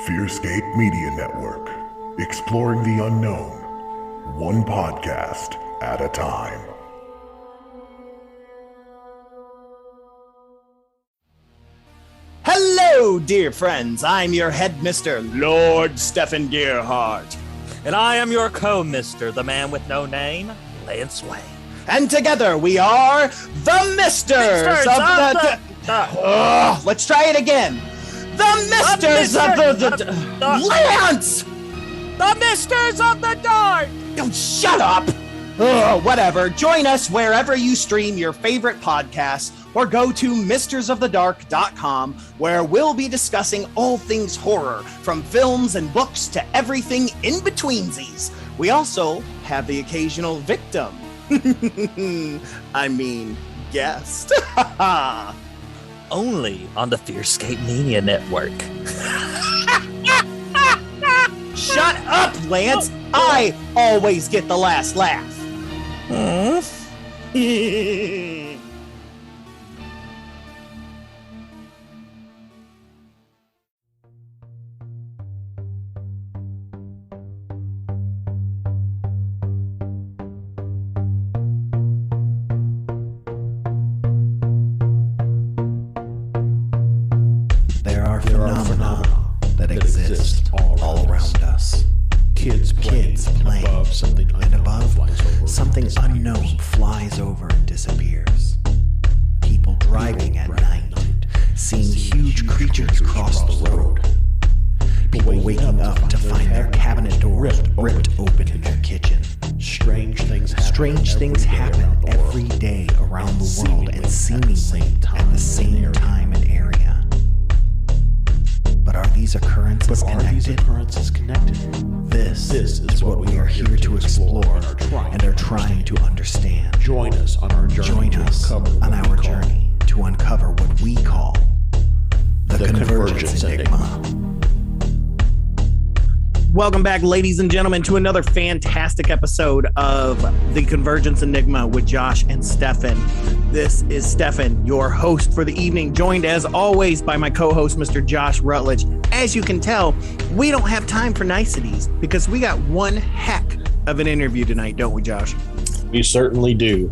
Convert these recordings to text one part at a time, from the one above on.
Fearscape Media Network, exploring the unknown, one podcast at a time. Hello, dear friends. I'm your headmister, Lord Stefan Gearhart. And I am your co-mister, the man with no name, Lance Wayne. And together we are the Misters of let's try it again. The Misters of the Lance! The Misters of the Dark! Oh, shut up! Whatever. Join us wherever you stream your favorite podcasts or go to mistersofthedark.com, where we'll be discussing all things horror, from films and books to everything in betweensies. We also have the occasional victim. I mean, guest. Only on the Fearscape Media Network. Shut up, Lance! I always get the last laugh. There are phenomena that exist all around us. Kids playing, above something unknown flies over and disappears. People driving at night, seeing huge creatures cross the road. People waking up to find their cabinet doors ripped open in their kitchen. Strange things happen every day around the world and seemingly at the same time and area. But are these occurrences connected? This is what we are here to explore and are trying to understand. Join us on our journey to uncover what we call the Convergence Enigma. Welcome back, ladies and gentlemen, to another fantastic episode of the Convergence Enigma with Josh and Stefan. This is Stefan, your host for the evening, joined as always by my co-host, Mr. Josh Rutledge. As you can tell, we don't have time for niceties because we got one heck of an interview tonight, don't we, Josh? We certainly do.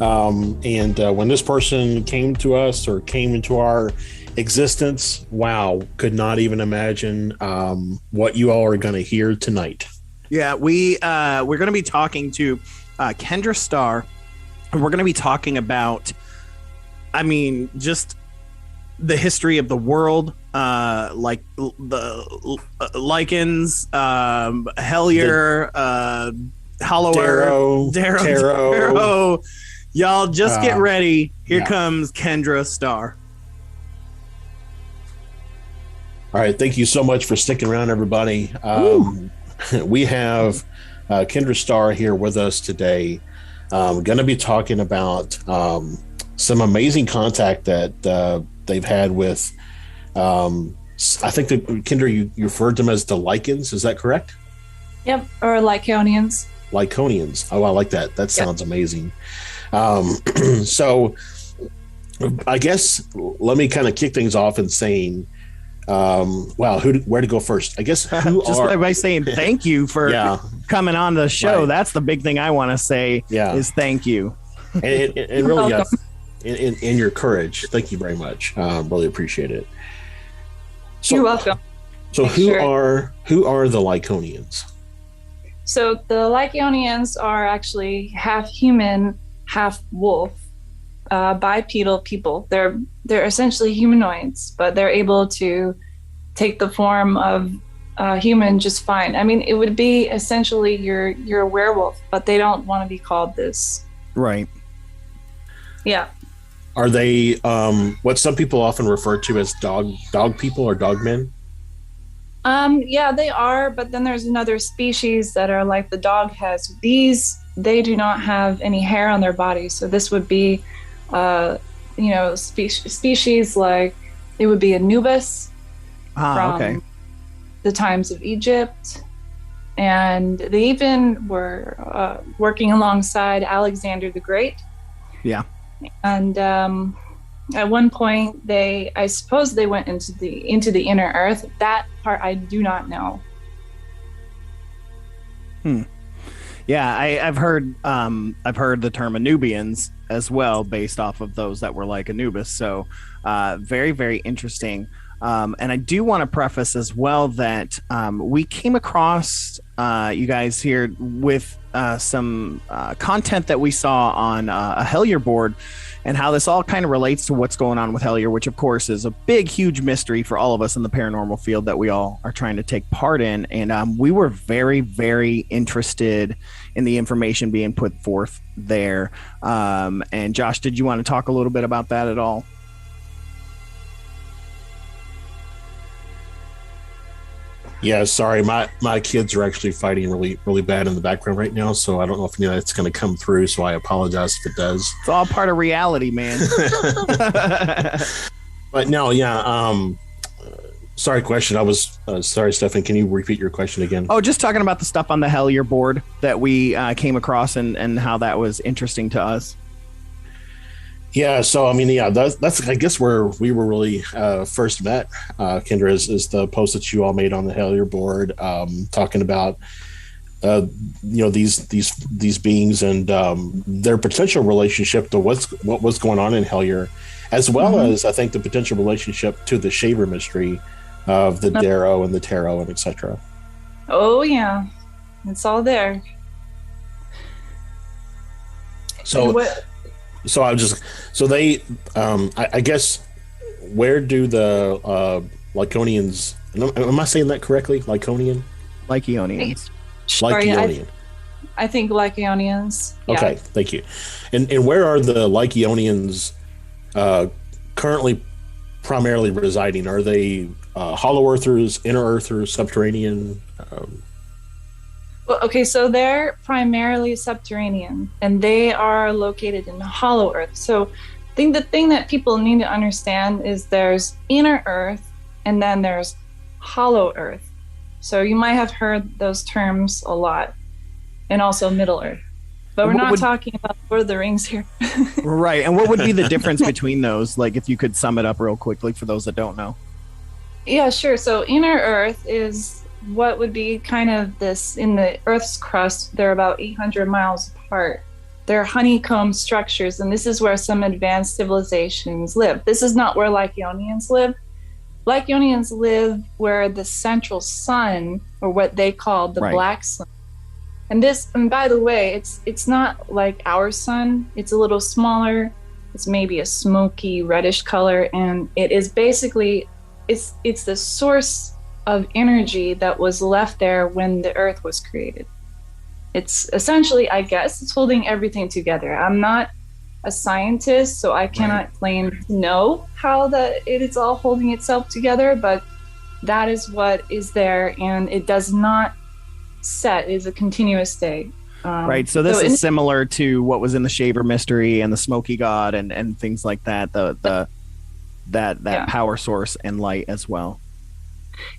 And when this person came to us or came into our existence, wow, could not even imagine what you all are going to hear tonight. Yeah, we're going to be talking to Kendra Star, and we're going to be talking about, just the history of the world, like the Lycionians, Hellier, Hollower, Darrow. Y'all just get ready. Here comes Kendra Star. All right. Thank you so much for sticking around, everybody. We have Kendra Star here with us today. Going to be talking about some amazing contact that they've had with, I think that, Kendra, you referred to them as the Lycans. Is that correct? Yep. Or Lycionians. Lyconians. Oh, I like that. That sounds amazing. So I guess let me kind of kick things off in saying, where to go first? I guess by saying thank you for coming on the show. Right. That's the big thing I want to say is thank you. And really, in your courage. Thank you very much. Really appreciate it. So, you're welcome. So who are the Lyconians? So the Lycionians are actually half human, half wolf. Bipedal people. They're essentially humanoids, but they're able to take the form of a human just fine. I mean, it would be essentially you're a werewolf, but they don't want to be called this. Right. Yeah. Are they what some people often refer to as dog people or dog men? Yeah, they are, but then there's another species that are like the dog has. They do not have any hair on their bodies, so this would be species like it would be Anubis from the times of Egypt, and they even were working alongside Alexander the Great. Yeah, and At one point, I suppose they went into the inner earth. That part I do not know. Yeah, I've heard the term Anubians as well, based off of those that were like Anubis. So very, very interesting. And I do want to preface as well that we came across you guys here with some content that we saw on a Hellier board, and how this all kind of relates to what's going on with Hellier, which of course is a big, huge mystery for all of us in the paranormal field that we all are trying to take part in. And we were very, very interested in the information being put forth there. And Josh, did you want to talk a little bit about that at all? Yeah, sorry, my kids are actually fighting really, really bad in the background right now, so I don't know if any of that's going to come through, so I apologize if it does. It's all part of reality, man. But no, yeah, sorry, question. I was sorry, Stefan, can you repeat your question again? Oh, just talking about the stuff on the Hellier board that we came across and how that was interesting to us. Yeah, so I mean, yeah, that's I guess where we were really first met, Kendra, is the post that you all made on the Hellier board, talking about these beings and their potential relationship to what was going on in Hellier, as well as I think the potential relationship to the Shaver mystery of the Darrow and the Tarot and etc. Oh yeah, it's all there. I guess, where do the Lycionians, am I saying that correctly? Lycionians. Sorry, I think Lycionians. Yeah. Okay, thank you. And where are the Lycionians currently primarily residing? Are they hollow earthers, inner earthers, subterranean? Well, okay, so they're primarily subterranean, and they are located in Hollow Earth. So I think the thing that people need to understand is there's inner Earth, and then there's Hollow Earth. So you might have heard those terms a lot, and also Middle Earth. But we're not talking about Lord of the Rings here. Right, and what would be the difference between those? Like, if you could sum it up real quickly for those that don't know. Yeah, sure. So inner Earth is what would be kind of this, in the Earth's crust, they're about 800 miles apart. They're honeycomb structures, and this is where some advanced civilizations live. This is not where Lycionians live. Lycionians live where the central sun, or what they call the black sun. And by the way, it's not like our sun. It's a little smaller. It's maybe a smoky reddish color, and it is basically, it's the source of energy that was left there when the Earth was created. It's essentially, I guess, it's holding everything together. I'm not a scientist, so I cannot claim to know how it is all holding itself together, but that is what is there, and it does not set. It is a continuous state. Right, so this is similar to what was in the Shaver mystery and the Smoky God and things like that, that power source and light as well.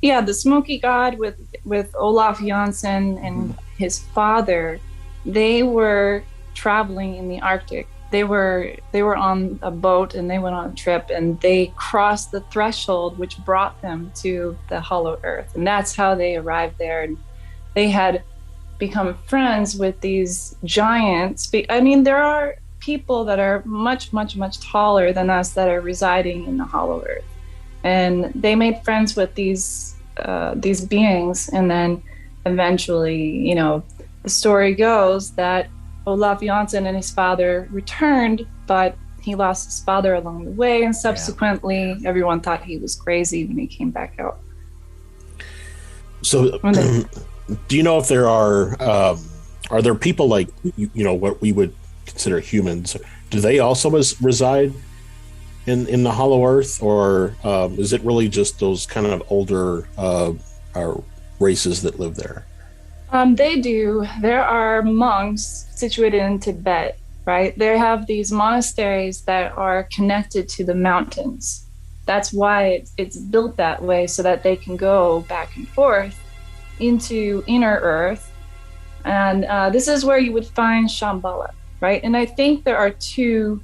Yeah, the Smoky God with Olaf Janssen and his father, they were traveling in the Arctic. They were on a boat, and they went on a trip, and they crossed the threshold which brought them to the Hollow Earth. And that's how they arrived there. And they had become friends with these giants. I mean, there are people that are much, much, much taller than us that are residing in the Hollow Earth. And they made friends with these beings, and then eventually, the story goes that Olaf Janssen and his father returned, but he lost his father along the way, and subsequently, everyone thought he was crazy when he came back out. So, do you know if there are there people like what we would consider humans? Do they also reside in the Hollow Earth, or is it really just those kind of older races that live there? They do. There are monks situated in Tibet, right? They have these monasteries that are connected to the mountains. That's why it's built that way, so that they can go back and forth into inner Earth. And this is where you would find Shambhala, right? And I think there are two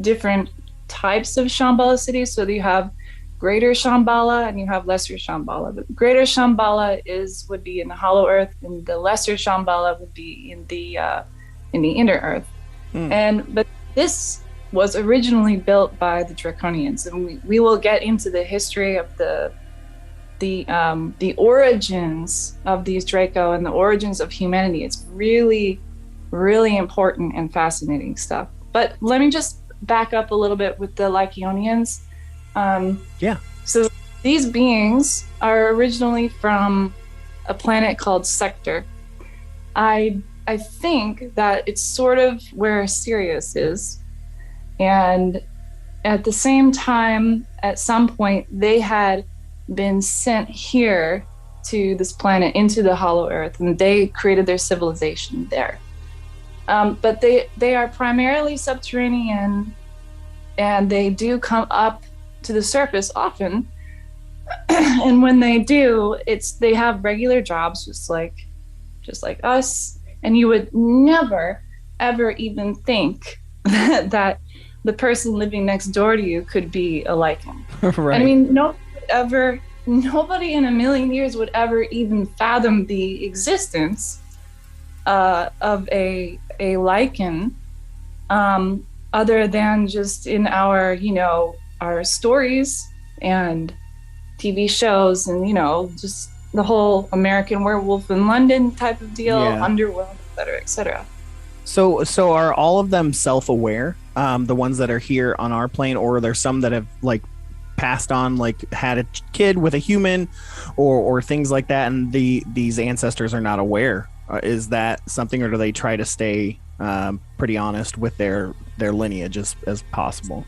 different types of Shambhala cities. So you have Greater Shambhala and you have Lesser Shambhala. The Greater Shambhala would be in the Hollow Earth, and the Lesser Shambhala would be in the Inner Earth. But this was originally built by the Draconians, and we will get into the history of the origins of these Draco and the origins of humanity. It's really, really important and fascinating stuff. But let me just back up a little bit with the Lycionians. So these beings are originally from a planet called Sector. I think that it's sort of where Sirius is. And at the same time, at some point, they had been sent here to this planet, into the Hollow Earth, and they created their civilization there. But they are primarily subterranean, and they do come up to the surface often. And when they do, they have regular jobs, just like us. And you would never, ever even think that the person living next door to you could be a Lycan. Right. I mean, nobody in a million years would ever even fathom the existence of a Lycan, other than just in our stories and TV shows, and just the whole American Werewolf in London type of deal, Underworld, et cetera. So are all of them self-aware? The ones that are here on our plane, or are there some that have like passed on, like had a kid with a human, or things like that, and these ancestors are not aware? Is that something, or do they try to stay pretty honest with their lineage as possible?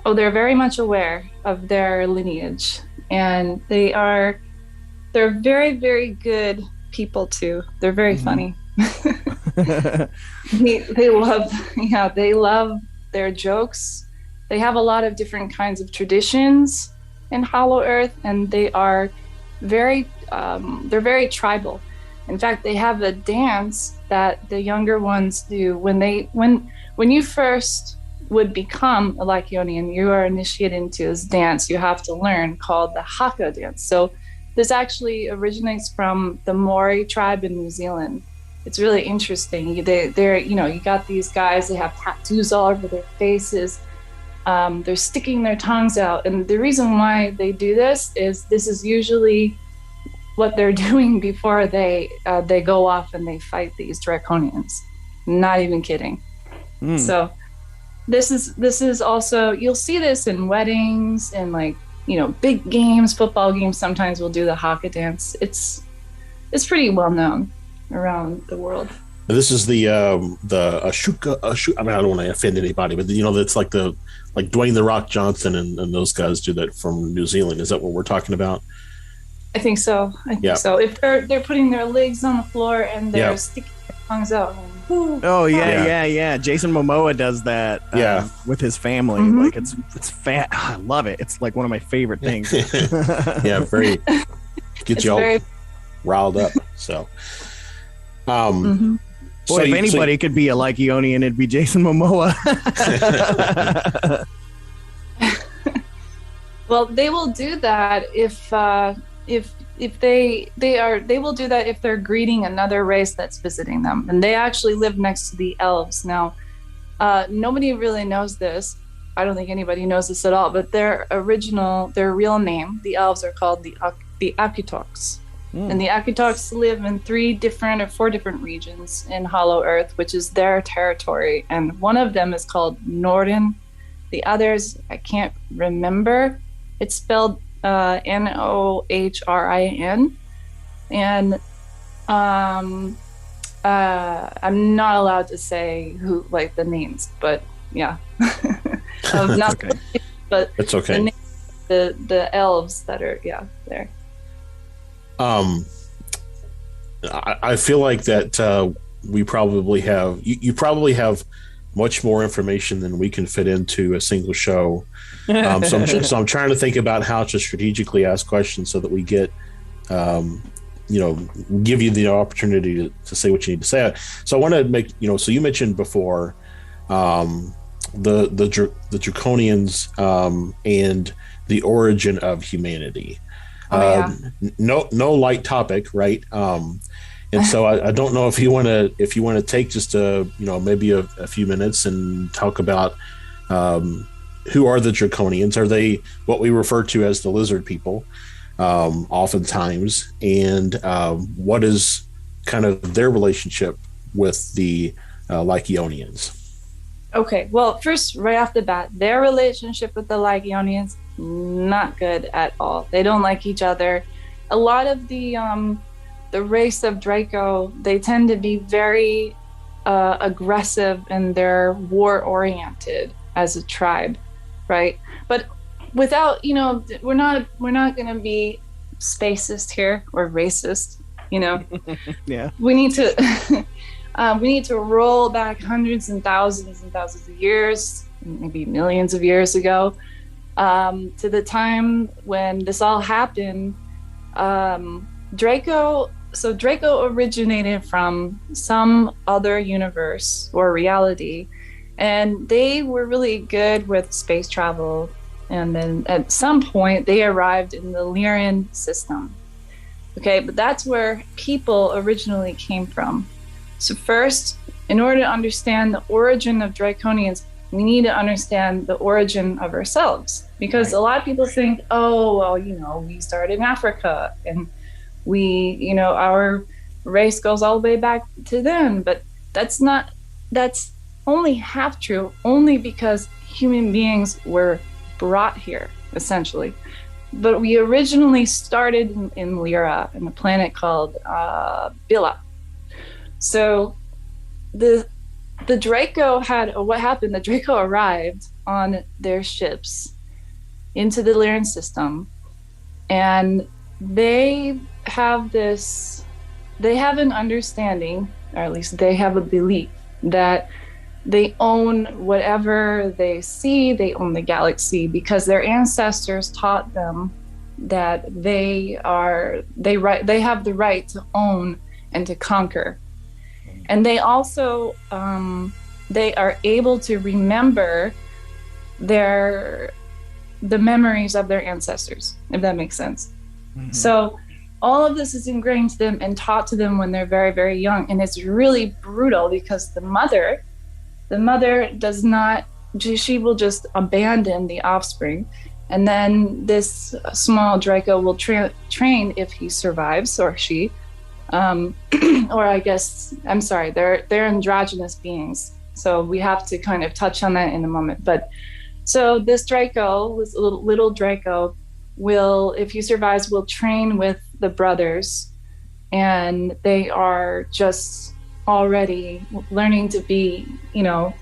Oh, they're very much aware of their lineage, and they're very, very good people too. They're very funny. They love their jokes. They have a lot of different kinds of traditions in Hollow Earth, and they are they're very tribal. In fact, they have a dance that the younger ones do when you first would become a Lycionian. You are initiated into this dance you have to learn, called the Haka dance. So this actually originates from the Maori tribe in New Zealand. It's really interesting. They're you got these guys, they have tattoos all over their faces. They're sticking their tongues out. And the reason why they do this is usually what they're doing before they go off and they fight these Draconians. Not even kidding. So this is also, you'll see this in weddings and big games, football games. Sometimes we'll do the Haka dance. It's pretty well known around the world. This is the Ashuka. I mean, I don't want to offend anybody, but it's like Dwayne the Rock Johnson and those guys do that from New Zealand. Is that what we're talking about? I think so. So. If they're putting their legs on the floor and they're sticking their tongues out. Oh yeah. Jason Momoa does that. With his family. Mm-hmm. Like it's fat. I love it. It's like one of my favorite things. Very. Get you all riled up. So. Boy, if anybody could be a Lycionian, it'd be Jason Momoa. Well, they will do that if they will do that if they're greeting another race that's visiting them, and they actually live next to the elves. Now, nobody really knows this. I don't think anybody knows this at all. But their real name, the elves are called the Akitoks. And the Akitoks live in 3 or 4 different regions in Hollow Earth, which is their territory. And one of them is called Norden. The others, I can't remember. It's spelled Nohrin. And I'm not allowed to say who, the names, but yeah. Not okay. But it's okay. The elves that are there. I feel like that we probably have you probably have much more information than we can fit into a single show. So I'm trying to think about how to strategically ask questions so that we get give you the opportunity to say what you need to say. So I want to make so you mentioned before the Draconians and the origin of humanity. No light topic, right? And so I don't know if you want to take just maybe a few minutes and talk about who are the Draconians? Are they what we refer to as the lizard people, oftentimes, and what is kind of their relationship with the Lycionians? Okay, well, first, right off the bat, their relationship with the Lycionians, not good at all. They don't like each other. A lot of the race of Draco, they tend to be very aggressive and they're war-oriented as a tribe, right? But without, we're not going to be spacist here or racist, Yeah. We need to roll back hundreds and thousands of years, maybe millions of years ago, to the time when this all happened. Draco originated from some other universe or reality, and they were really good with space travel. And then at some point they arrived in the Lycionian system. Okay, but that's where people originally came from. So first, in order to understand the origin of Draconians, we need to understand the origin of ourselves. Because a lot of people think, we started in Africa and our race goes all the way back to them. But that's only half true, only because human beings were brought here, essentially. But we originally started in Lyra, in a planet called Bila. So the Draco what happened? The Draco arrived on their ships into the Lyran system, and they have an understanding, or at least they have a belief, that they own whatever they see, they own the galaxy, because their ancestors taught them that they have the right to own and to conquer. And they also they are able to remember the memories of their ancestors, if that makes sense. Mm-hmm. So all of this is ingrained to them and taught to them when they're very, very young. And it's really brutal because the mother does not, she will just abandon the offspring. And then this small Draco will train if he survives, or she. Or I guess, I'm sorry, they're androgynous beings. So we have to kind of touch on that in a moment. But so this Draco, this little Draco, if he survives, will train with the brothers. And they are just already learning to be,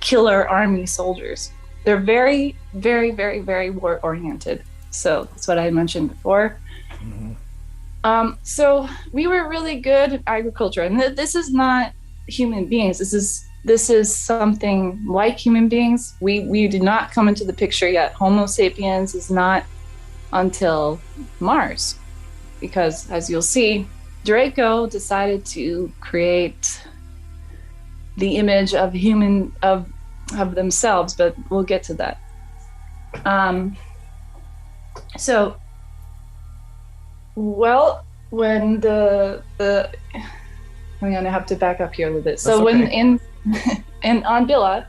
killer army soldiers. They're very, very, very, very war oriented. So that's what I mentioned before. Mm-hmm. So we were really good at agriculture, and this is not human beings. This is something like human beings. We did not come into the picture yet. Homo sapiens is not until Mars, because as you'll see, Draco decided to create the image of of themselves, but we'll get to that. When I'm gonna have to back up here a little bit. So when on Bila,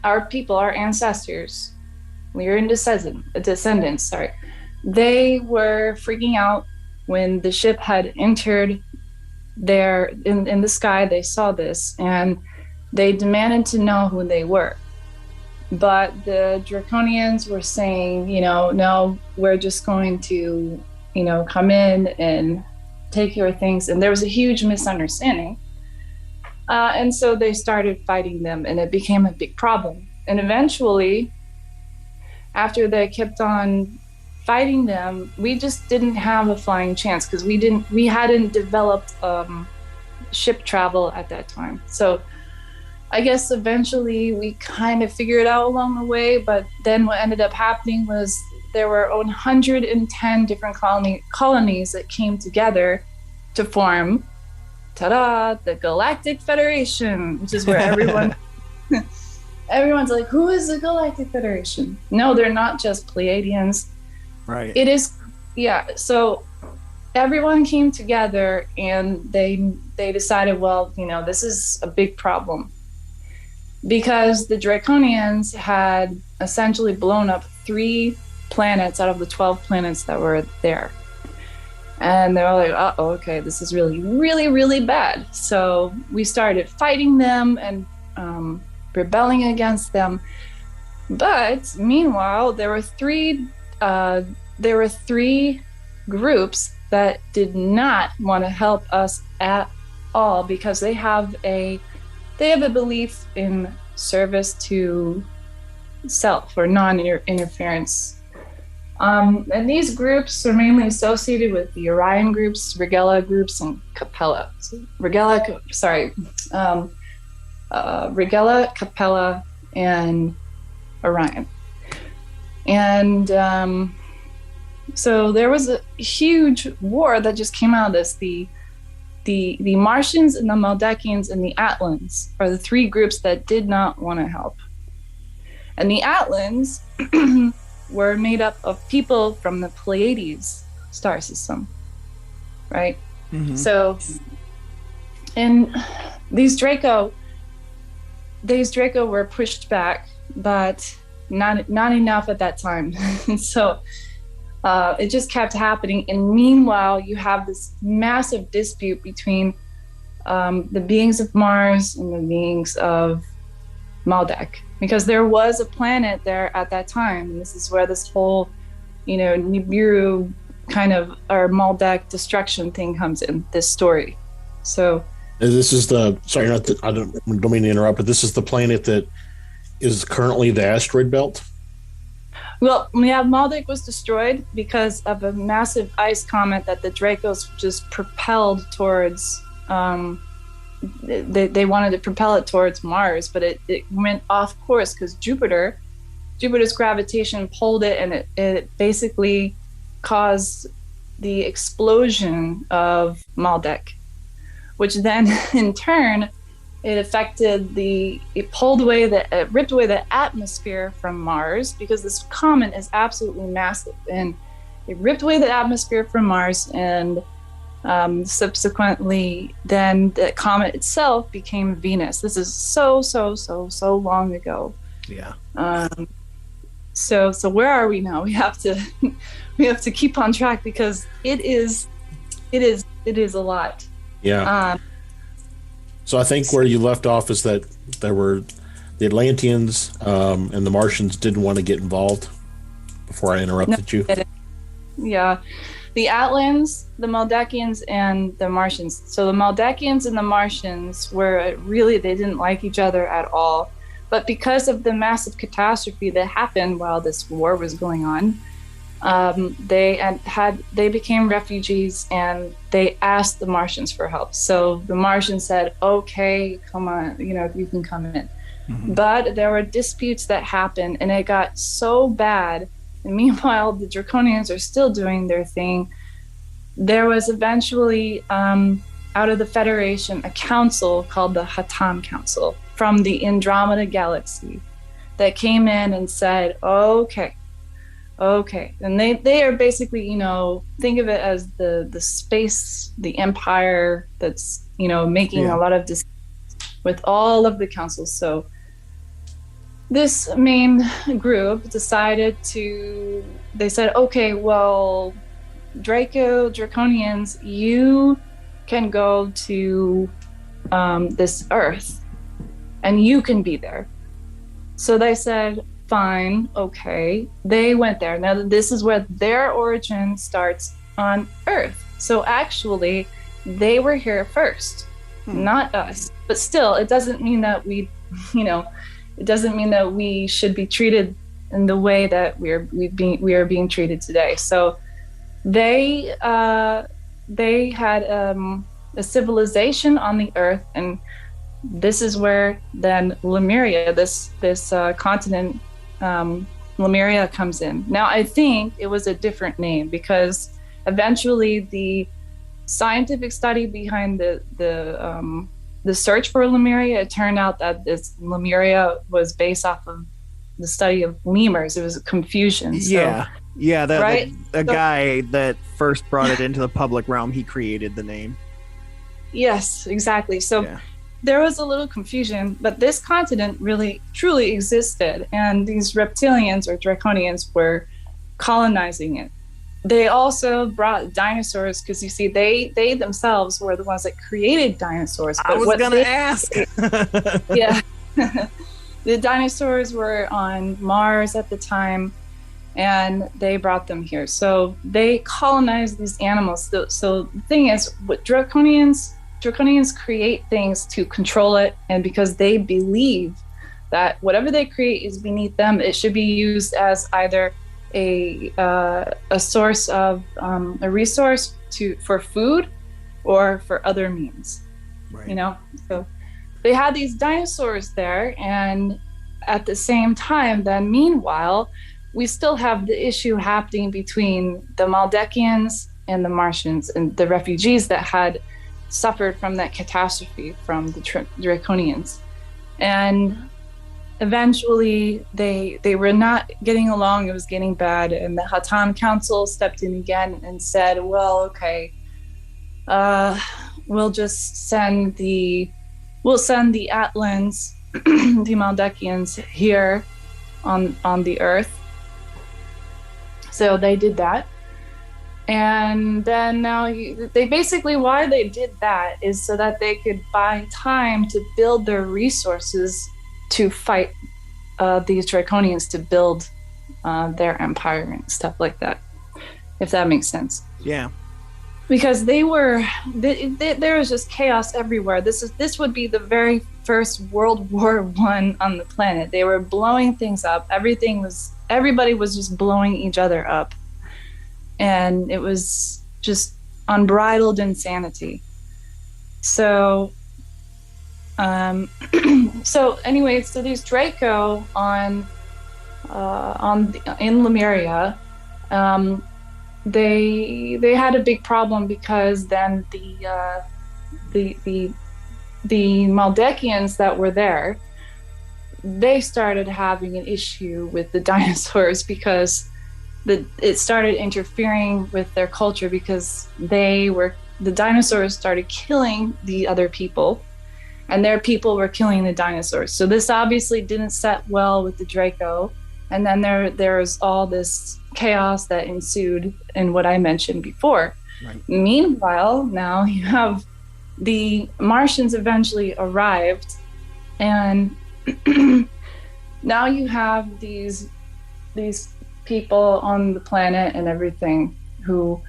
our people, our ancestors, we were descendants, sorry. They were freaking out when the ship had entered in the sky. They saw this and they demanded to know who they were. But the Draconians were saying, no, we're just going to, come in and take your things. And there was a huge misunderstanding. And so they started fighting them, and it became a big problem. And eventually, after they kept on fighting them, we just didn't have a flying chance because we hadn't developed ship travel at that time. So I guess eventually we kind of figured it out along the way, but then what ended up happening was there were 110 different colonies that came together to form, the Galactic Federation, which is where everyone everyone's like, who is the Galactic Federation? No, they're not just Pleiadians. Right. It is, yeah. So everyone came together and they decided, well, this is a big problem because the Draconians had essentially blown up 3 planets out of the 12 planets that were there. And they were like, oh, okay, this is really, really, really bad. So we started fighting them and rebelling against them. But meanwhile, there were three groups that did not want to help us at all because they have a belief in service to self or non-interference. And these groups are mainly associated with the Orion groups, Regella groups, and Capella. Regella, Capella, and Orion. And so there was a huge war that just came out of this. The Martians and the Maldekians and the Atlans are the 3 groups that did not want to help. And the Atlans were made up of people from the Pleiades star system, right? Mm-hmm. So, and these Draco were pushed back, but not enough at that time. So it just kept happening. And meanwhile, you have this massive dispute between the beings of Mars and the beings of Maldek, because there was a planet there at that time. And this is where this whole, Nibiru kind of, or Maldek destruction thing comes in, this story. So this is I don't mean to interrupt, but this is the planet that is currently the asteroid belt? Well, Maldek was destroyed because of a massive ice comet that the Dracos just propelled towards. They wanted to propel it towards Mars, but it went off course because Jupiter's gravitation pulled it, and it basically caused the explosion of Maldek, which then in turn it ripped away the atmosphere from Mars, because this comet is absolutely massive, and it ripped away the atmosphere from Mars, and subsequently then the comet itself became Venus. This is so long ago. Yeah. So where are we now? We have to keep on track, because it is a lot. Yeah. So I think where you left off is that there were the Atlanteans and the Martians didn't want to get involved, before I interrupted you. Yeah. The Atlans, the Maldekians, and the Martians. So the Maldekians and the Martians they didn't like each other at all. But because of the massive catastrophe that happened while this war was going on, they became refugees, and they asked the Martians for help. So the Martians said, okay, come on, you can come in. Mm-hmm. But there were disputes that happened, and it got so bad. And meanwhile, the Draconians are still doing their thing. There was eventually, out of the Federation, a council called the Hatam Council from the Andromeda Galaxy that came in and said, okay. And they are basically, think of it as the space, the empire that's, making a lot of decisions with all of the councils. So this main group they said, okay, well, Draconians, you can go to this Earth, and you can be there. So they said, fine, okay. They went there. Now, this is where their origin starts, on Earth. So actually, they were here first, not us. But still, it doesn't mean that we should be treated in the way that we are being treated today. So they had a civilization on the Earth, and this is where then Lemuria, this continent, Lemuria, comes in. Now, I think it was a different name, because eventually the scientific study behind the the search for Lemuria, it turned out that this Lemuria was based off of the study of lemurs. It was a confusion. So, right? So, guy that first brought it into the public realm, he created the name. Yes, exactly. So there was a little confusion, but this continent really truly existed, and these reptilians or Draconians were colonizing it. They also brought dinosaurs because, you see, they themselves were the ones that created dinosaurs. But I was going to ask. Yeah. The dinosaurs were on Mars at the time, and they brought them here. So they colonized these animals. So the thing is, what Draconians create things to control it, and because they believe that whatever they create is beneath them, it should be used as either a source of a resource for food or for other means. Right. You know, so they had these dinosaurs there, and at the same time, then meanwhile, we still have the issue happening between the Maldekians and the Martians and the refugees that had suffered from that catastrophe from the Draconians. And eventually they were not getting along. It was getting bad, and the Hatan Council stepped in again and said, well, okay, we'll send the Atlans, the Maldekians here on the Earth. So they did that. And then now they basically, why they did that is so that they could buy time to build their resources to fight these Draconians, to build their empire and stuff like that, if that makes sense. Yeah. Because there was just chaos everywhere. This would be the very first World War I on the planet. They were blowing things up. Everybody was just blowing each other up. And it was just unbridled insanity. So, so these Draco in Lemuria, they had a big problem because then the Maldekians that were there, they started having an issue with the dinosaurs because it started interfering with their culture, because the dinosaurs started killing the other people, and their people were killing the dinosaurs. So this obviously didn't set well with the Draco. And then there's all this chaos that ensued in what I mentioned before. Right. Meanwhile, now you have the Martians eventually arrived, and now you have these people on the planet and everything who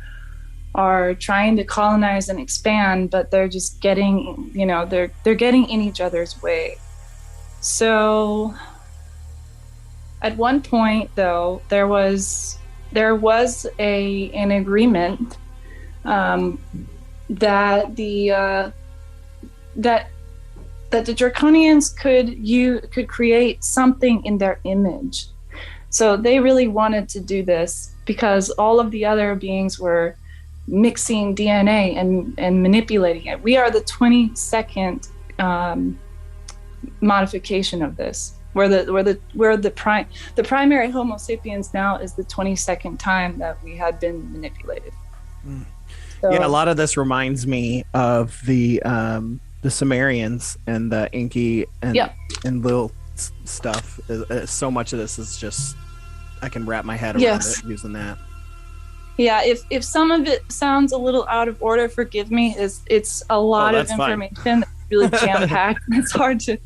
are trying to colonize and expand, but they're just getting, they're getting in each other's way. So at one point, though, there was an agreement that the Draconians could create something in their image. So they really wanted to do this because all of the other beings were mixing DNA and manipulating it. We are the 22nd modification of this. The primary Homo sapiens now is the 22nd time that we had been manipulated. Mm. So, yeah, a lot of this reminds me of the Sumerians and the Inky and Lil stuff. So much of this is just, I can wrap my head around it using that. Yeah, if some of it sounds a little out of order, forgive me. It's a lot of information that's really jam-packed. It's hard to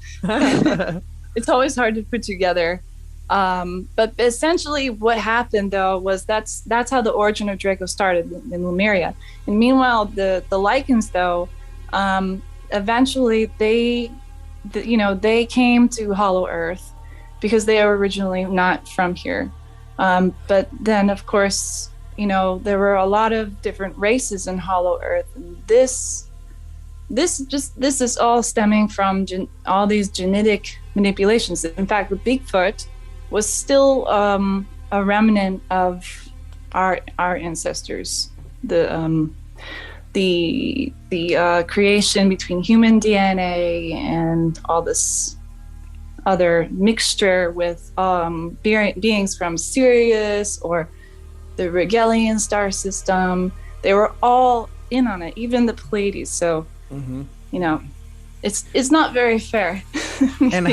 it's always hard to put together. But essentially what happened, though, was that's how the origin of Draco started in Lemuria. And meanwhile, the Lycans, though, eventually they came to Hollow Earth because they were originally not from here. But then, of course, there were a lot of different races in Hollow Earth, and this is all stemming from all these genetic manipulations. In fact, the Bigfoot was still a remnant of our ancestors. The creation between human DNA and all this other mixture with beings from Sirius or the Regalian star system. They were all in on it, even the Pleiades. So, you know, it's not very fair. And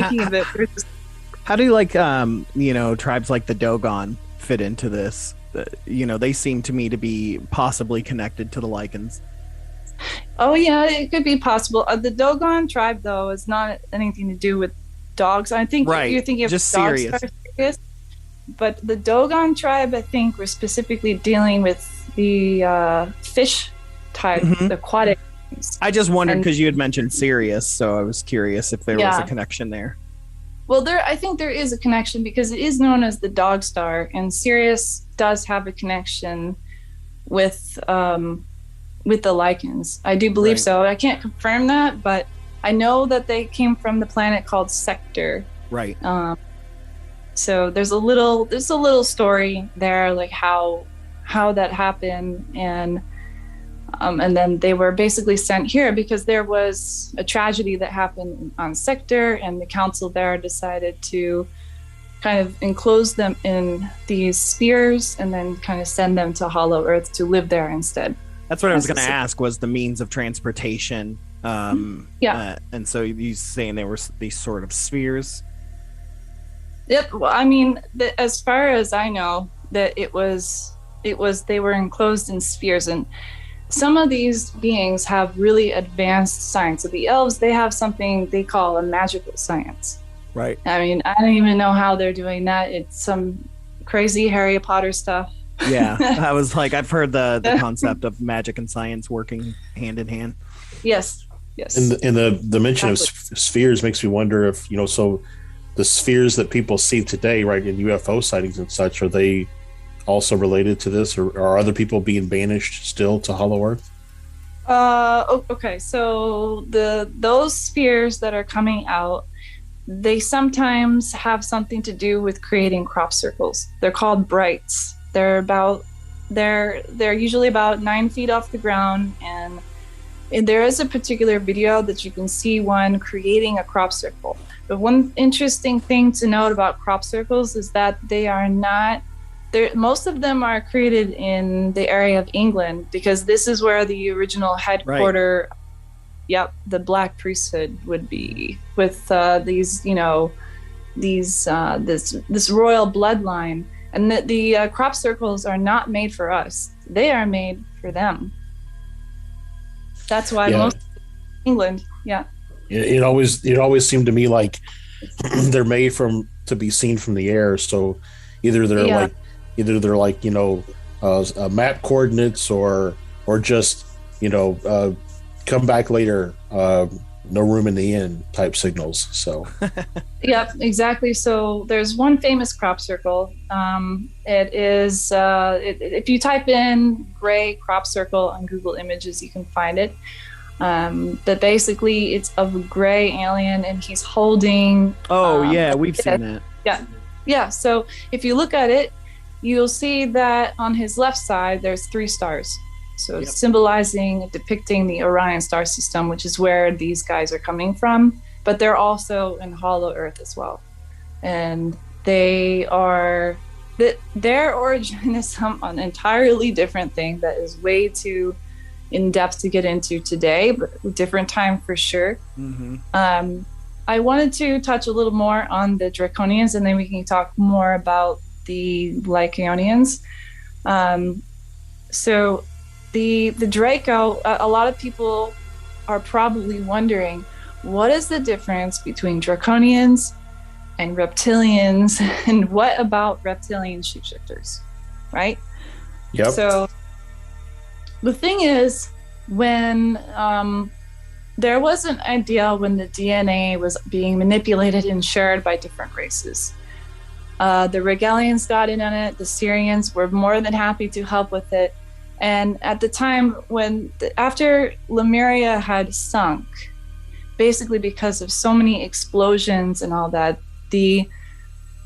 how do like tribes like the Dogon fit into this? They seem to me to be possibly connected to the Lycans. Oh yeah, it could be possible. The Dogon tribe, though, is not anything to do with dogs. I think you're thinking of just dogs Sirius. But the Dogon tribe, I think, were specifically dealing with the fish type, the aquatic. I just wondered because you had mentioned Sirius, so I was curious if there was a connection there. Well, I think there is a connection because it is known as the dog star, and Sirius does have a connection with the Lycans. I do believe so. I can't confirm that, but I know that they came from the planet called Sector. Right. So there's a little story there, like how that happened, and then they were basically sent here because there was a tragedy that happened on Sector, and the council there decided to kind of enclose them in these spheres and then kind of send them to Hollow Earth to live there instead. That's what I was going to ask, was the means of transportation. And so you're saying there were these sort of spheres? Yep. Well, I mean, as far as I know, that it was they were enclosed in spheres, and some of these beings have really advanced science. So the elves, they have something they call a magical science. Right. I mean, I don't even know how they're doing that. It's some crazy Harry Potter stuff. Yeah, I was like, I've heard the concept of magic and science working hand in hand. Yes. And the mention of spheres makes me wonder if, so the spheres that people see today, right, in UFO sightings and such, are they also related to this, or are other people being banished still to Hollow Earth? Okay, so those spheres that are coming out, they sometimes have something to do with creating crop circles. They're called brights. They're usually about 9 feet off the ground, and there is a particular video that you can see one creating a crop circle. But one interesting thing to note about crop circles is that they are not most of them are created in the area of England, because this is where the original headquarter, the Black Priesthood would be, with this royal bloodline. And the crop circles are not made for us; they are made for them. That's why most of England, It always seemed to me like they're made to be seen from the air. So either they're like map coordinates, or just come back later, no room in the inn type signals. So yep, exactly. So there's one famous crop circle. It is if you type in gray crop circle on Google Images, you can find it. But basically it's of a gray alien, and he's holding we've seen that. Yeah, so if you look at it, you'll see that on his left side there's 3 stars. So it's depicting the Orion star system, which is where these guys are coming from, but they're also in Hollow Earth as well. And their origin is an entirely different thing that is way too in depth to get into today, but a different time for sure. I wanted to touch a little more on the Draconians, and then we can talk more about the Lycionians. So the Draco, a lot of people are probably wondering, what is the difference between Draconians and reptilians, and what about reptilian shapeshifters, right? Yep. So the thing is, when there was an idea when the DNA was being manipulated and shared by different races. The Regalians got in on it. The Syrians were more than happy to help with it. And at the time after Lemuria had sunk, basically because of so many explosions and all that, the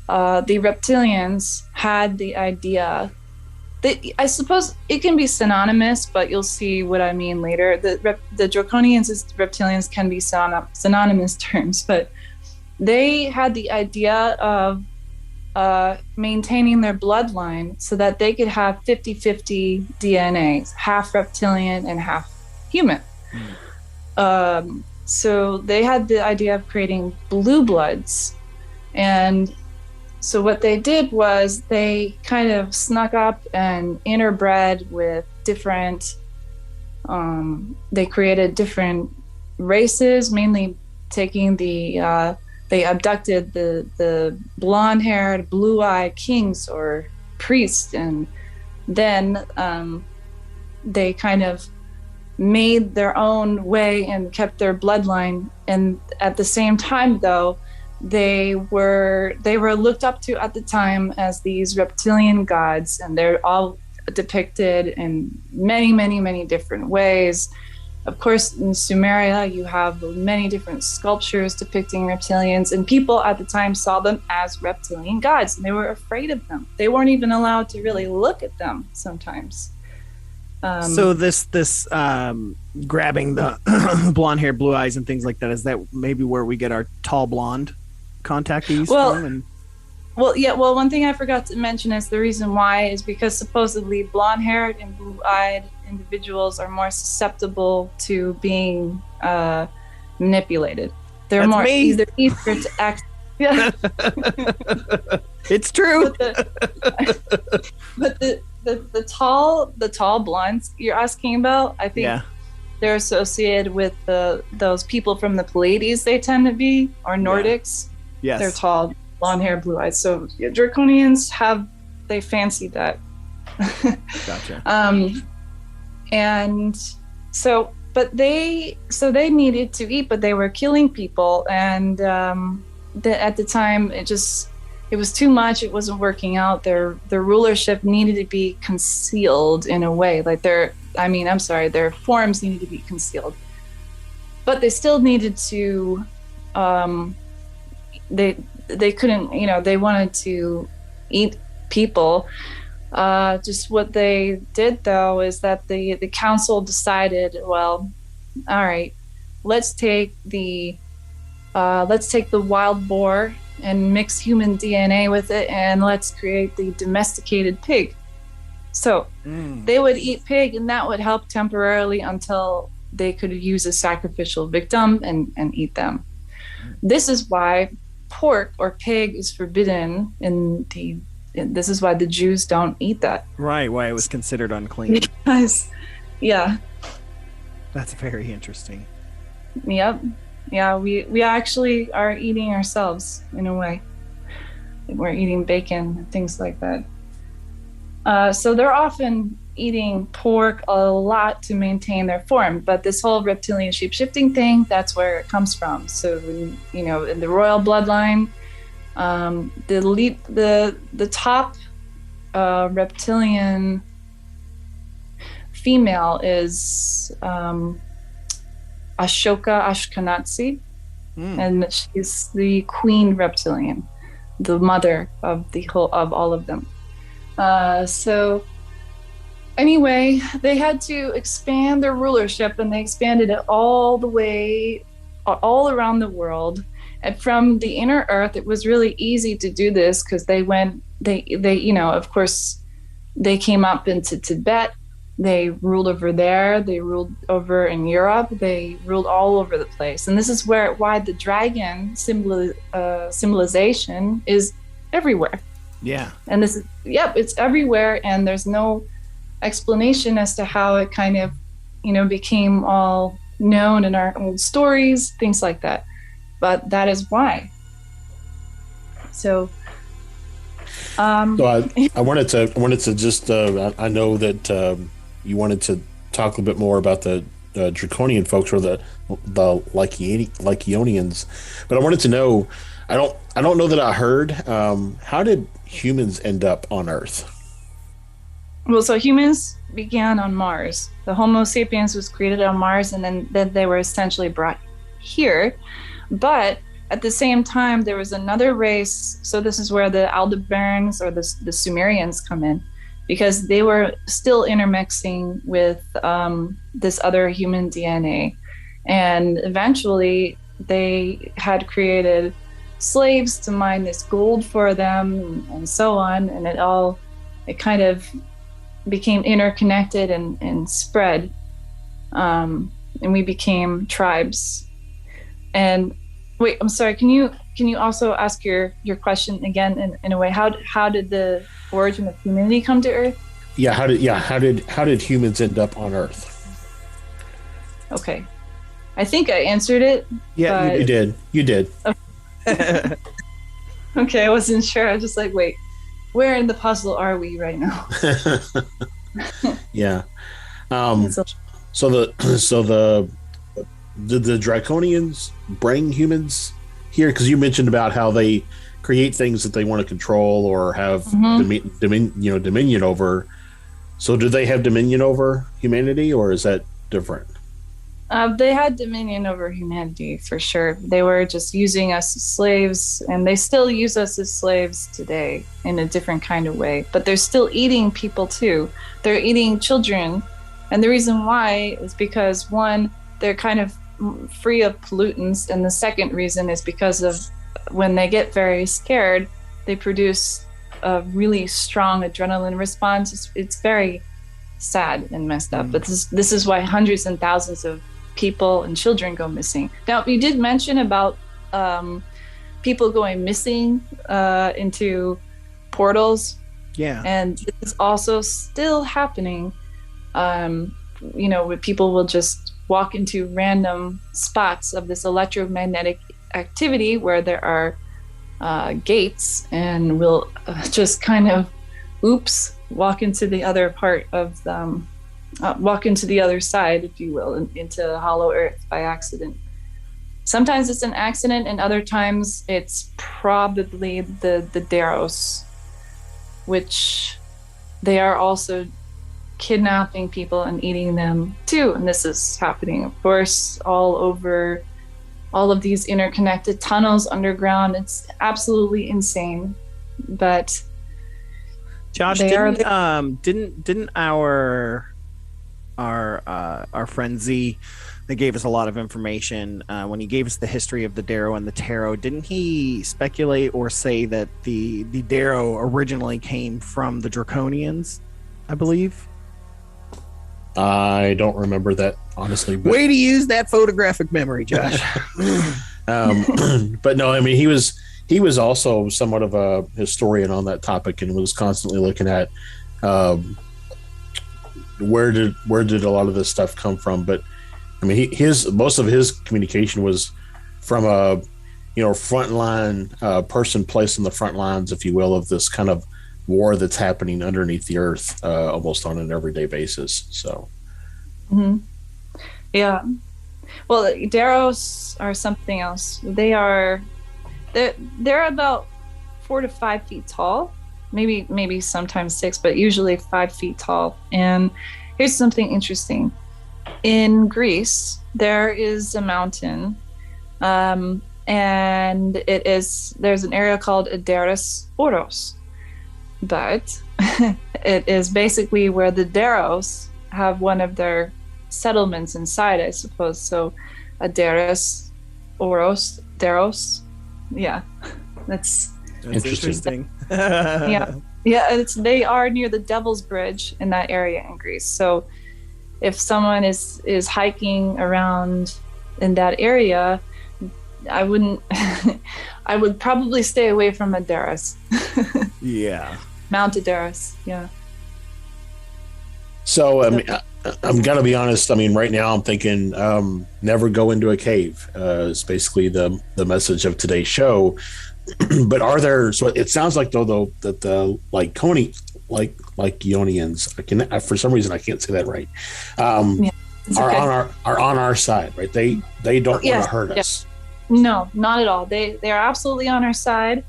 reptilians had the idea I suppose it can be synonymous, but you'll see what I mean later. The Draconians and reptilians can be synonymous terms, but they had the idea of maintaining their bloodline so that they could have 50-50 DNA, half reptilian and half human. So they had the idea of creating blue bloods. And so what they did was they kind of snuck up and interbred with different, they created different races, mainly taking they abducted the blonde-haired, blue-eyed kings or priests, and then they kind of made their own way and kept their bloodline. And at the same time, though, they were looked up to at the time as these reptilian gods, and they're all depicted in many, many, many different ways. Of course, in Sumeria, you have many different sculptures depicting reptilians, and people at the time saw them as reptilian gods, and they were afraid of them. They weren't even allowed to really look at them sometimes. So this grabbing the blonde hair, blue eyes, and things like that, is that maybe where we get our tall blonde contactees from? Well, one thing I forgot to mention is the reason why is because supposedly blonde-haired and blue-eyed individuals are more susceptible to being manipulated. They're That's more me. easier to act. Yeah. It's true. But the tall blondes you're asking about, I think they're associated with those people from the Pleiades. They tend to be, or Nordics. Yes, they're tall, blonde hair, blue eyes. So Draconians they fancied that. Gotcha. And so, they needed to eat, but they were killing people, and at the time it was too much. It wasn't working out. Their rulership needed to be concealed in a way, like their forms needed to be concealed, but they still needed to. They couldn't, they wanted to eat people. Just what they did, though, is that the council decided, well, all right, let's take the wild boar and mix human DNA with it, and let's create the domesticated pig. So they would eat pig, and that would help temporarily until they could use a sacrificial victim and eat them. This is why pork or pig is forbidden this is why the Jews don't eat that. Right, why it was considered unclean. Because, yeah. That's very interesting. Yep. Yeah, we actually are eating ourselves in a way. We're eating bacon and things like that. So they're often eating pork a lot to maintain their form, but this whole reptilian shape-shifting thing, that's where it comes from. So, in the royal bloodline, the top reptilian female is Ashoka Ashkenazi, and she's the queen reptilian, the mother of all of them. So anyway, they had to expand their rulership, and they expanded it all around the world. And from the inner earth, it was really easy to do this because they of course, they came up into Tibet. They ruled over there. They ruled over in Europe. They ruled all over the place. And this is why the dragon symbolization is everywhere. Yeah. And it's everywhere. And there's no explanation as to how it kind of, became all known in our old stories, things like that. But that is why. So, I wanted to just, I know that you wanted to talk a little bit more about the Draconian folks, or the Lycionians, but I wanted to know, I don't know that I heard, how did humans end up on Earth? Well, so humans began on Mars. The Homo sapiens was created on Mars, and then they were essentially brought here. But at the same time, there was another race. So this is where the Aldebarans or the Sumerians come in. because they were still intermixing with this other human DNA. And eventually they had created slaves to mine this gold for them and so on. And it kind of became interconnected and spread. And we became tribes. And wait, I'm sorry, can you also ask your question again in a way? How did the origin of humanity come to Earth? Yeah, how did humans end up on Earth? Okay. I think I answered it. Yeah, you did. You did. Okay, I wasn't sure. I was just like, wait, where in the puzzle are we right now? Yeah. So the Draconians bring humans here? Because you mentioned about how they create things that they want to control or have dominion over. So do they have dominion over humanity, or is that different? They had dominion over humanity for sure. They were just using us as slaves, and they still use us as slaves today in a different kind of way. But they're still eating people too. They're eating children. And the reason why is because, one, they're kind of free of pollutants. And the second reason is because of when they get very scared, they produce a really strong adrenaline response. It's very sad and messed up. But this is why hundreds and thousands of people and children go missing. Now, you did mention about people going missing into portals. Yeah. And this is also still happening. Where people will just walk into random spots of this electromagnetic activity where there are gates, and will just kind of walk into the other part of them. Walk into the other side, if you will, into hollow earth by accident. Sometimes it's an accident, and other times it's probably the Deros, which they are also kidnapping people and eating them too. And this is happening, of course, all over all of these interconnected tunnels underground. It's absolutely insane. But Josh, didn't our friend Z, that gave us a lot of information when he gave us the history of the Darrow and the Tarot, didn't he speculate or say that the Darrow originally came from the Draconians, I believe? I don't remember that, honestly. But... Way to use that photographic memory, Josh. But no, I mean, he was also somewhat of a historian on that topic, and was constantly looking at where did a lot of this stuff come from. But I mean, most of his communication was from a frontline person placed in the front lines, if you will, of this kind of war that's happening underneath the earth almost on an everyday basis. So yeah, well, Deros are something else. They're about 4 to 5 feet tall, maybe sometimes 6, but usually 5 feet tall. And here's something interesting. In Greece, there is a mountain, and there's an area called Aderos Oros, but it is basically where the Deros have one of their settlements inside, I suppose. So Aderos Oros, Deros, yeah, that's interesting. Yeah, they are near the Devil's Bridge in that area in Greece. So if someone is hiking around in that area, I would probably stay away from Aderos. Yeah. Mount Aderos, yeah. So I'm gonna be honest. I mean, right now I'm thinking never go into a cave. Is basically the message of today's show. But are there? So it sounds like though that the Lycionians, for some reason I can't say that right. Are on our side, right? They don't want to hurt us. No, not at all. They are absolutely on our side.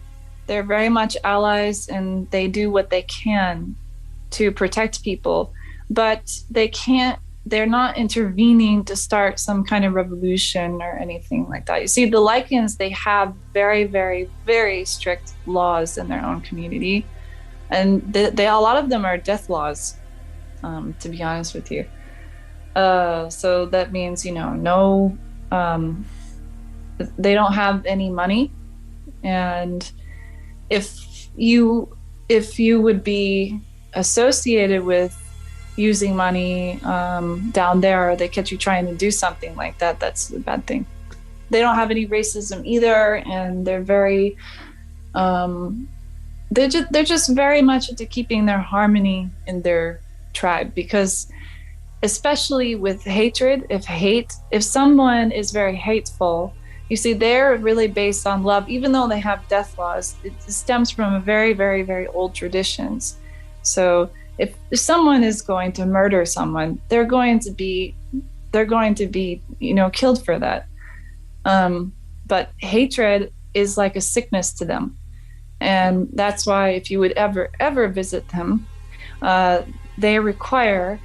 They're very much allies, and they do what they can to protect people. But they're not intervening to start some kind of revolution or anything like that. You see, the Lycians, they have very, very, very strict laws in their own community. and they a lot of them are death laws, to be honest with you. So that means, no, they don't have any money, and if you would be associated with using money down there, or they catch you trying to do something like that, that's a bad thing. They don't have any racism either, and they're very they're just very much into keeping their harmony in their tribe, because especially with hatred, if someone is very hateful, you see, they're really based on love. Even though they have death laws, it stems from a very, very, very old traditions. So if someone is going to murder someone, they're going to be killed for that. But hatred is like a sickness to them, and that's why if you would ever visit them, they require,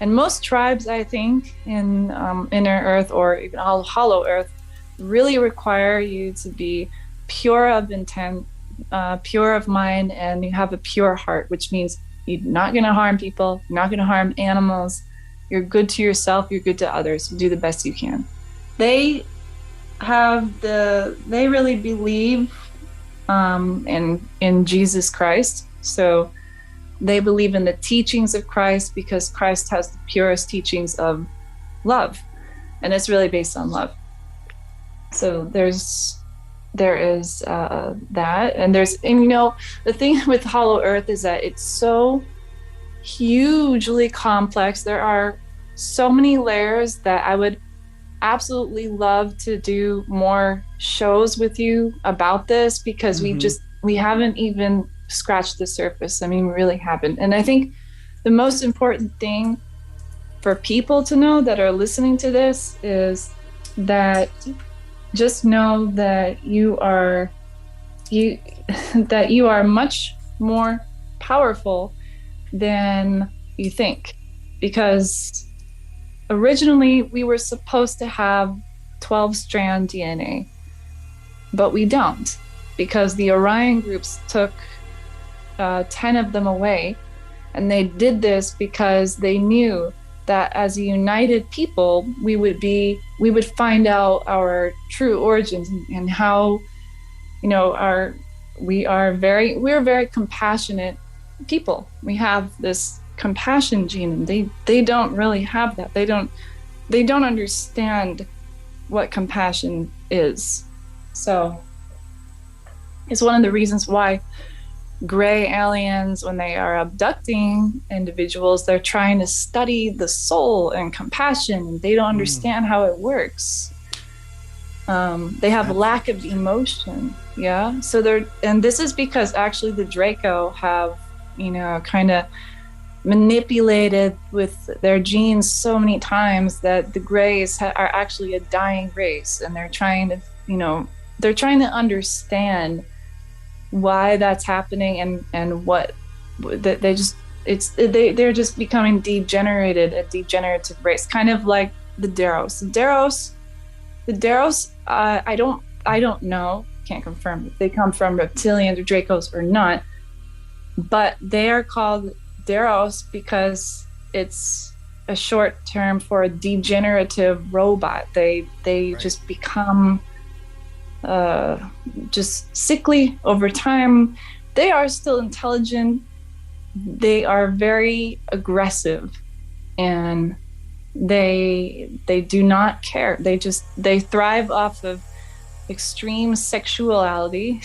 and most tribes, I think, in Inner Earth or even Hollow Earth, really require you to be pure of intent, pure of mind, and you have a pure heart, which means you're not going to harm people, you're not going to harm animals, you're good to yourself, you're good to others, you do the best you can. They really believe in Jesus Christ, so they believe in the teachings of Christ, because Christ has the purest teachings of love, and it's really based on love. So there is that, and the thing with Hollow Earth is that it's so hugely complex. There are so many layers that I would absolutely love to do more shows with you about this, because we haven't even scratched the surface. I mean, we really haven't. And I think the most important thing for people to know that are listening to this is that just know that you are much more powerful than you think, because originally we were supposed to have 12-strand DNA, but we don't, because the Orion groups took 10 of them away, and they did this because they knew that as a united people, we would find out our true origins and how, we're very compassionate people. We have this compassion gene, and they don't really have that. They don't understand what compassion is. So it's one of the reasons why gray aliens, when they are abducting individuals, they're trying to study the soul and compassion, and they don't understand how it works. They have a lack of emotion. Yeah. So and this is because actually the Draco have, kind of manipulated with their genes so many times that the grays are actually a dying race, and they're trying to understand why that's happening, and what they're just becoming a degenerative race, kind of like the Deros. The Deros, I don't know, can't confirm if they come from reptilians or Dracos or not, but they are called Deros because it's a short term for a degenerative robot. They right. Just become just sickly over time. They are still intelligent. They are very aggressive, and they do not care. They thrive off of extreme sexuality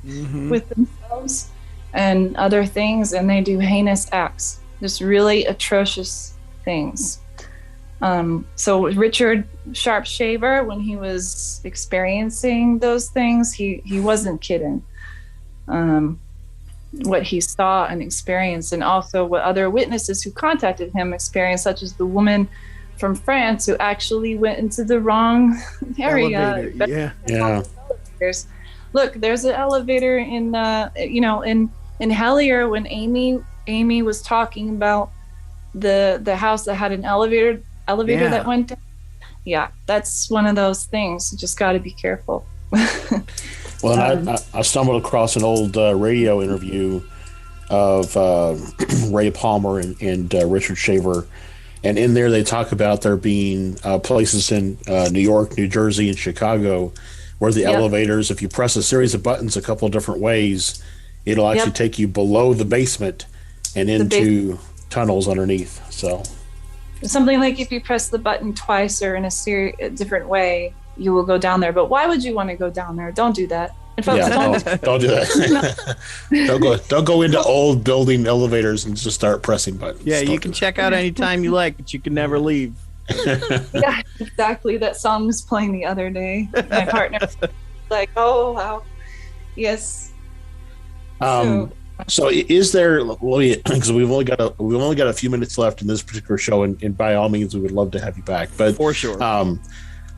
with themselves and other things, and they do heinous acts, just really atrocious things. So Richard Sharpshaver, when he was experiencing those things, he wasn't kidding. What he saw and experienced, and also what other witnesses who contacted him experienced, such as the woman from France who actually went into the wrong area. Yeah. Look, there's an elevator in in Hellier, when Amy was talking about the house that had an elevator that went down. Yeah, that's one of those things. You just got to be careful. Well, I stumbled across an old radio interview of Ray Palmer and Richard Shaver. And in there, they talk about there being places in New York, New Jersey, and Chicago where the elevators, if you press a series of buttons a couple of different ways, it'll actually take you below the basement and into tunnels underneath. So something like if you press the button twice or in a different way, you will go down there. But why would you want to go down there? Don't do that. And folks, don't do that. Don't go into old building elevators and just start pressing buttons. Yeah, you can check out anytime you like, but you can never leave. Yeah, exactly. That song was playing the other day. My partner was like, "Oh wow, yes." So is there? Because we've only got a few minutes left in this particular show, and by all means, we would love to have you back. But for sure.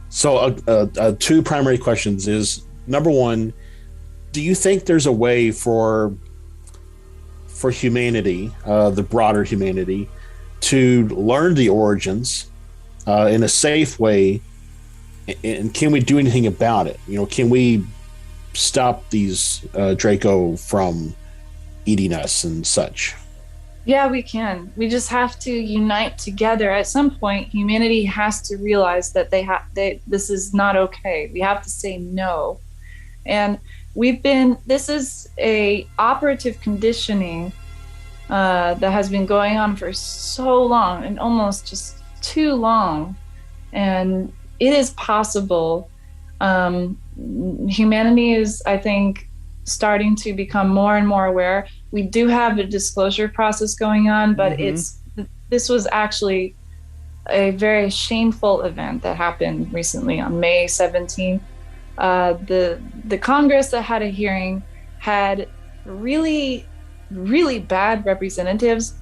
So two primary questions is, number one, do you think there's a way for humanity, the broader humanity, to learn the origins in a safe way, and can we do anything about it? Can we stop these Draco from eating us and such? Yeah, we can. We just have to unite together. At some point, humanity has to realize that this is not okay. We have to say no. And this is a operative conditioning that has been going on for so long, and almost just too long. And it is possible. Humanity is, I think, starting to become more and more aware. We do have a disclosure process going on, but this was actually a very shameful event that happened recently on May 17th. The Congress that had a hearing had really, really bad representatives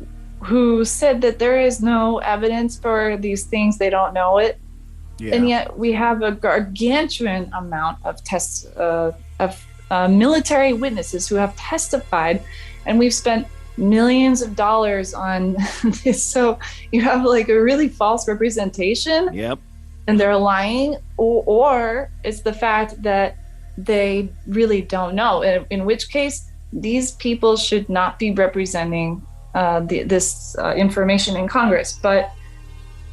who said that there is no evidence for these things. They don't know it. Yeah. And yet we have a gargantuan amount of military witnesses who have testified, and we've spent millions of dollars on this. So you have like a really false representation. Yep. And they're lying, or it's the fact that they really don't know, in which case these people should not be representing this information in Congress. But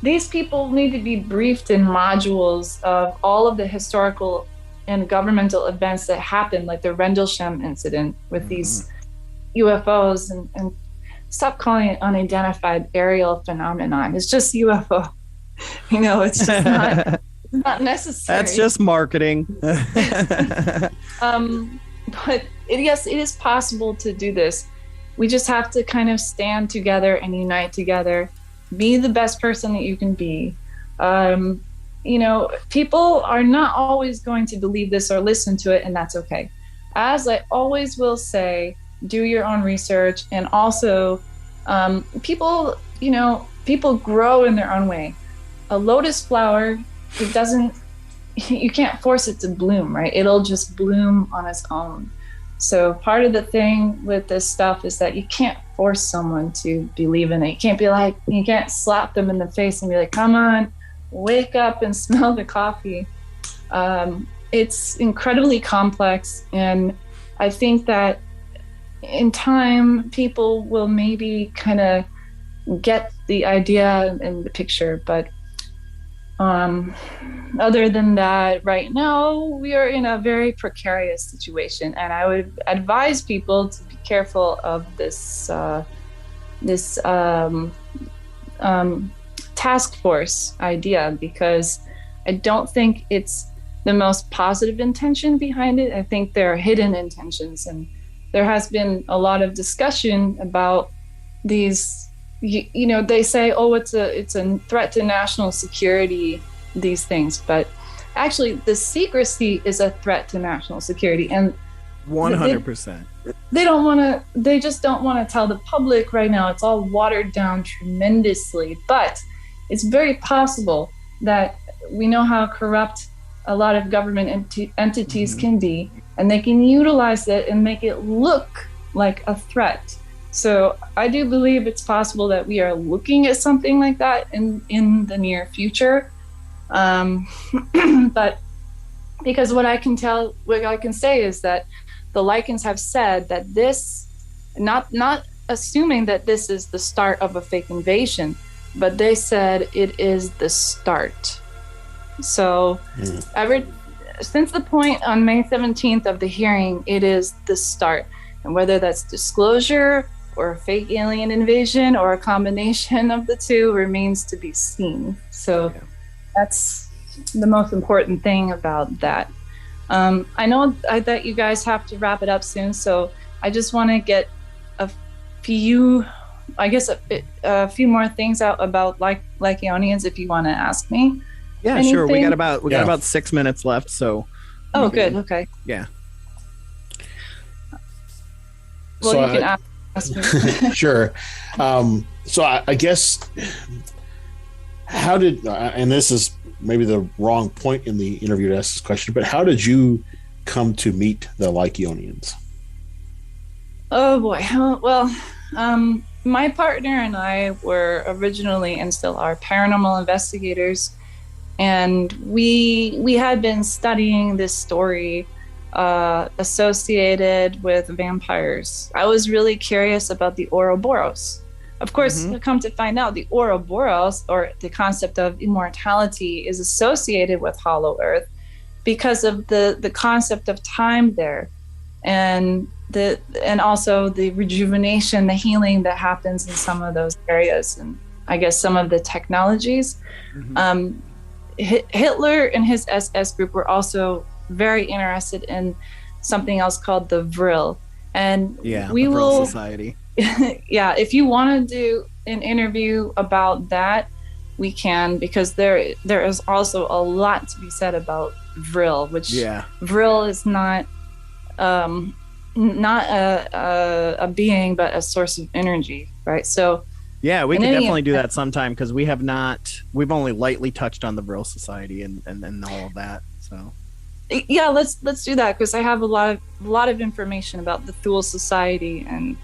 these people need to be briefed in modules of all of the historical and governmental events that happened, like the Rendlesham incident with these UFOs, and stop calling it unidentified aerial phenomenon. It's just UFO. It's just not necessary. That's just marketing. But yes, it is possible to do this. We just have to kind of stand together and unite together. Be the best person that you can be. People are not always going to believe this or listen to it, and that's okay. As I always will say, do your own research, and also people grow in their own way. A lotus flower, you can't force it to bloom, right? It'll just bloom on its own. So part of the thing with this stuff is that you can't force someone to believe in it. You can't slap them in the face and be like, come on, wake up and smell the coffee. It's incredibly complex. And I think that in time, people will maybe kind of get the idea and the picture. But other than that, right now, we are in a very precarious situation. And I would advise people to be careful of this task force idea, because I don't think it's the most positive intention behind it. I think there are hidden intentions, and there has been a lot of discussion about these. They say, oh, it's a threat to national security, these things, but actually the secrecy is a threat to national security, and 100%. They just don't want to tell the public right now. It's all watered down tremendously, but it's very possible that we know how corrupt a lot of government entities can be, and they can utilize it and make it look like a threat. So I do believe it's possible that we are looking at something like that in the near future. But because what I can say is that the Lycans have said that this not assuming that this is the start of a fake invasion, but they said it is the start. So since the point on May 17th of the hearing, it is the start. And whether that's disclosure or a fake alien invasion or a combination of the two remains to be seen. So that's the most important thing about that. I know that you guys have to wrap it up soon, so I just want to get a few more things out about Lycionians if you want to ask me. Yeah, anything. Sure. We got about 6 minutes left, so. Oh, good. Okay. Yeah. Well, So you can ask me. Sure. So I guess how did, and this is maybe the wrong point in the interview to ask this question, but how did you come to meet the Lycionians? Oh boy. Well, my partner and I were originally and still are paranormal investigators, and we had been studying this story associated with vampires. I was really curious about the Ouroboros. Of course, come to find out, the Ouroboros, or the concept of immortality, is associated with Hollow Earth because of the concept of time there, and also the rejuvenation, the healing that happens in some of those areas, and I guess some of the technologies. Hitler and his SS group were also very interested in something else called the Vril, and we will Society. yeah, if you want to do an interview about that, we can, because there is also a lot to be said about Vril, which Vril is not a being, but a source of energy, right? So yeah, we can definitely do that sometime, because we've only lightly touched on the Vril Society and all of that. So yeah, let's do that, because I have a lot of information about the Thule Society and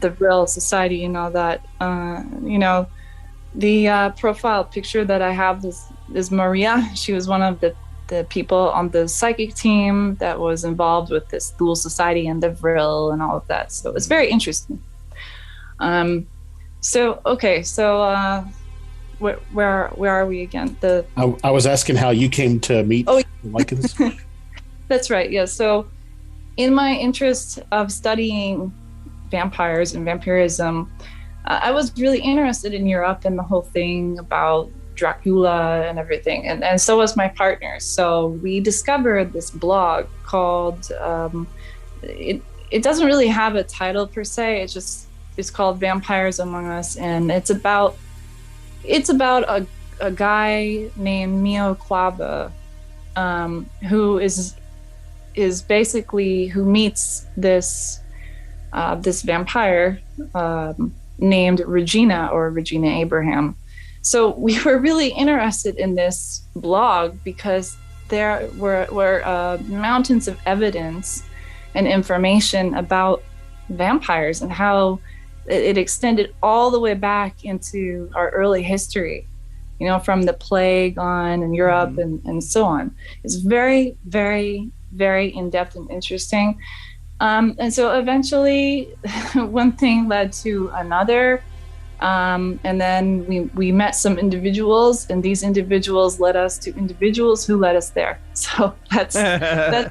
the Vril Society and all that. The profile picture that I have is Maria. She was one of the people on the psychic team that was involved with this Thule Society and the Vril and all of that. So it's very interesting. Where are we again? I was asking how you came to meet the Lycans. That's right. Yeah. So in my interest of studying vampires and vampirism, I was really interested in Europe and the whole thing about Dracula and everything, and so was my partner. So we discovered this blog called it doesn't really have a title per se, it's called Vampires Among Us, and it's about a guy named Mio Quaba, who is basically who meets this vampire named Regina Abraham. So we were really interested in this blog because there were mountains of evidence and information about vampires and how it extended all the way back into our early history, from the plague on in Europe and so on. It's very, very, very in-depth and interesting. And so eventually one thing led to another. And then we met some individuals, and these individuals led us to individuals who led us there. So that's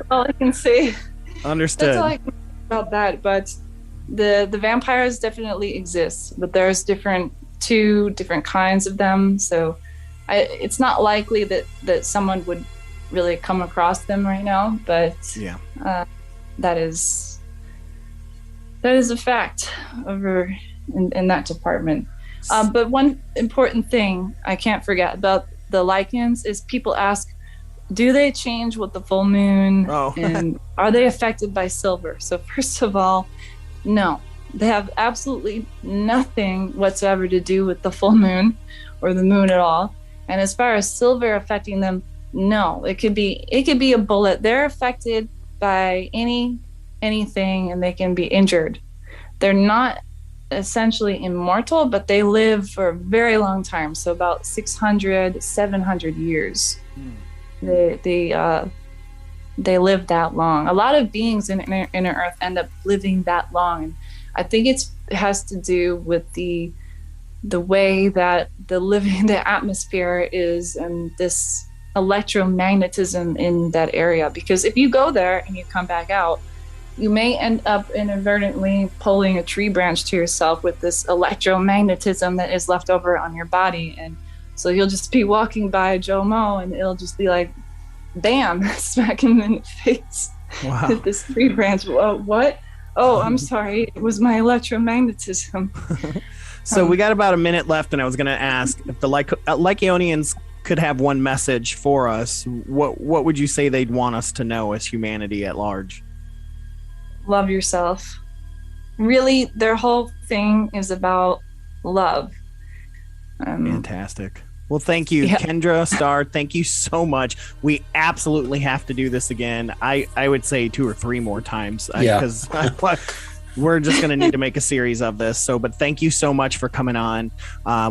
all I can say. Understood. That's all I can say about that. But the vampires definitely exist, but there's two different kinds of them. So it's not likely that someone would really come across them right now. But that is a fact over in that department. But one important thing I can't forget about the Lycans is people ask, do they change with the full moon? And are they affected by silver? So first of all, no, they have absolutely nothing whatsoever to do with the full moon or the moon at all. And as far as silver affecting them, no, it could be a bullet. They're affected by anything, and they can be injured. They're not essentially immortal, but they live for a very long time, so about 600 700 years. They live that long. A lot of beings in inner earth end up living that long, I think it has to do with the way that the atmosphere is, and this electromagnetism in that area. Because if you go there and you come back out, you may end up inadvertently pulling a tree branch to yourself with this electromagnetism that is left over on your body. And so you'll just be walking by Joe Mo and it'll just be like, bam, smack him in the face. Wow. With this tree branch. What? Oh, I'm sorry. It was my electromagnetism. So we got about a minute left, and I was going to ask if the Lycionians could have one message for us. What would you say they'd want us to know as humanity at large? Love yourself. Really, their whole thing is about love. Fantastic. Well, thank you, Kendra Star. Thank you so much. We absolutely have to do this again. I would say 2 or 3 more times because we're just going to need to make a series of this. But thank you so much for coming on.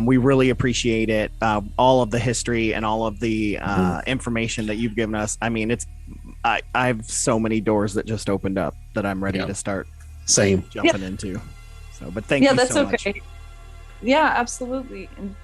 We really appreciate it. All of the history and all of the information that you've given us. I mean, I have so many doors that just opened up that I'm ready to start jumping into. But thank you so much. Yeah, that's okay. Yeah, absolutely. And